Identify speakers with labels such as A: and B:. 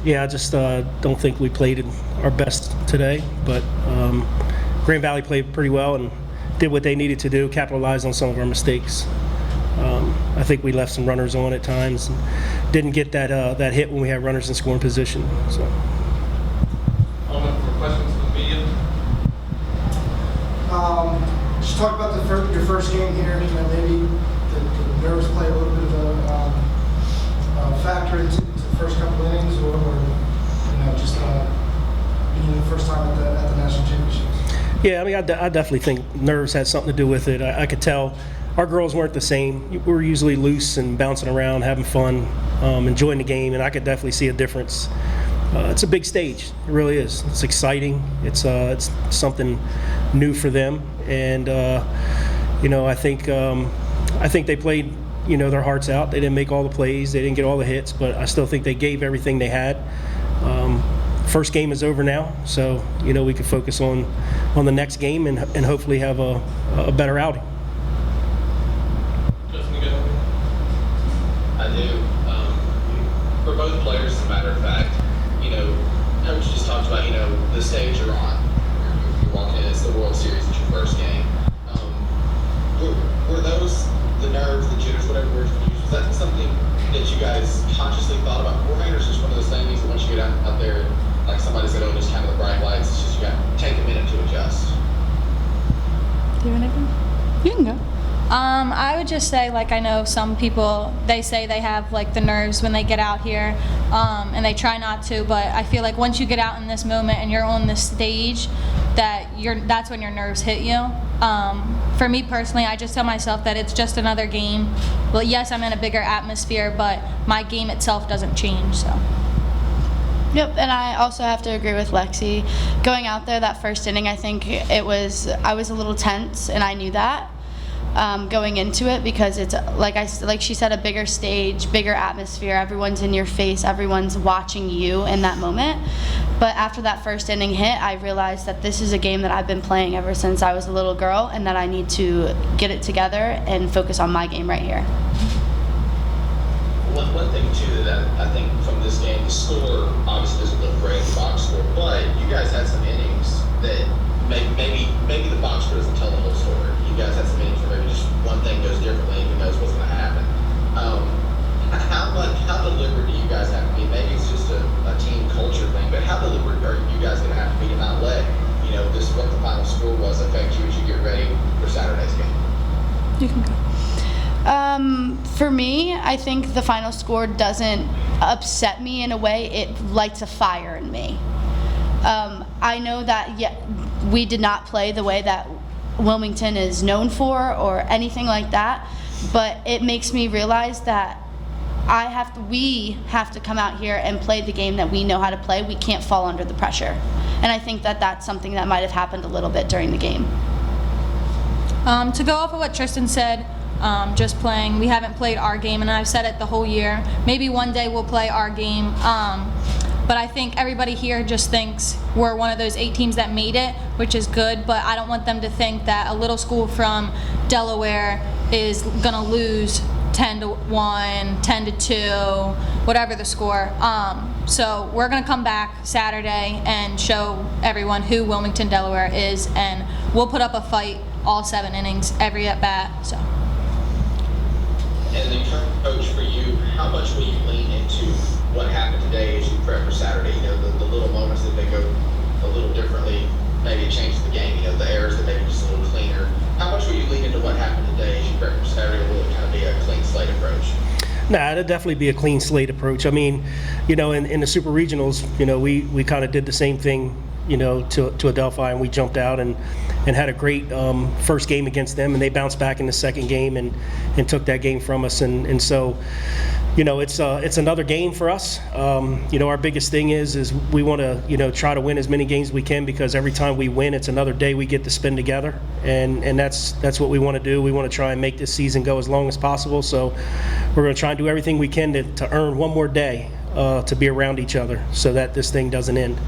A: Yeah, I just don't think we played our best today, but Grand Valley played pretty well and did what they needed to do, capitalized on some of our mistakes. I think we left some runners on at times and didn't get that hit when we had runners in scoring position. So.
B: Moment for questions from the media.
C: Just talk about your first game here. Maybe the nerves play a little bit of a factor into the first couple innings, or just being the first time at the national championships.
A: Yeah, I mean, I definitely think nerves had something to do with it. I could tell our girls weren't the same. We were usually loose and bouncing around, having fun, enjoying the game, and I could definitely see a difference. It's a big stage. It really is. It's exciting. It's something new for them, and I think they played their hearts out. They didn't make all the plays. They didn't get all the hits, but I still think they gave everything they had. First game is over now, so we can focus on the next game and hopefully have a better outing.
B: Justin, you got
D: I do. For both players, as a matter of fact, Coach just talked about, the stage you're on. You're walking in, it's the World Series, it's your first game. Were those the nerves, the jitters, whatever words you use, was that something that you guys consciously thought about beforehand, or is it just one of those things that once you get out there, like somebody said, oh, just kind of the bright lights, it's just you got to take a minute to adjust?
E: Do you want to go?
F: You can go.
E: I would just say, I know some people, they say they have the nerves when they get out here, and they try not to, but I feel like once you get out in this moment and you're on this stage, that's when your nerves hit you. For me personally, I just tell myself that it's just another game. Well, yes, I'm in a bigger atmosphere, but my game itself doesn't change, so.
F: Yep, and I also have to agree with Lexi. Going out there that first inning, I think I was a little tense, and I knew that going into it, because it's like she said, a bigger stage, bigger atmosphere. Everyone's in your face, everyone's watching you in that moment. But after that first inning hit, I realized that this is a game that I've been playing ever since I was a little girl, and that I need to get it together and focus on my game right here.
D: One thing too that I think from this game, the score obviously doesn't look great, the box score, but you guys had some innings that maybe the box score doesn't tell the whole story. You guys had some innings where maybe just one thing goes differently, and who knows what's going to happen. How deliberate do you guys have to be? Maybe it's just a team culture thing, but how deliberate are you guys going to have to be to not let this what the final score was affect you as you get ready for Saturday's game?
F: You can go. For me, I think the final score doesn't upset me in a way. It lights a fire in me. I know that we did not play the way that Wilmington is known for or anything like that, but it makes me realize that we have to come out here and play the game that we know how to play. We can't fall under the pressure. And I think that that's something that might have happened a little bit during the game.
E: To go off of what Tristyn said, just playing, we haven't played our game, and I've said it the whole year. Maybe one day we'll play our game, but I think everybody here just thinks we're one of those 8 teams that made it, which is good, but I don't want them to think that a little school from Delaware is gonna lose 10-1, 10-2, whatever the score. So we're gonna come back Saturday and show everyone who Wilmington, Delaware is, and we'll put up a fight all 7 innings, every at bat. So.
D: And then, Coach, for you, how much will you lean into what happened today as you prep for Saturday? The little moments that they go a little differently, maybe it changes the game. The errors that maybe just a little cleaner. How much will you lean into what happened today as you prep for Saturday, or will it kind of be a clean slate approach?
A: Nah, it'll definitely be a clean slate approach. I mean, in the Super Regionals, we kind of did the same thing, to Adelphi, and we jumped out and had a great first game against them, and they bounced back in the second game and took that game from us. And so, it's another game for us. Our biggest thing is we want to, try to win as many games as we can, because every time we win, it's another day we get to spend together, and that's what we want to do. We want to try and make this season go as long as possible. So we're going to try and do everything we can to earn one more day to be around each other, so that this thing doesn't end.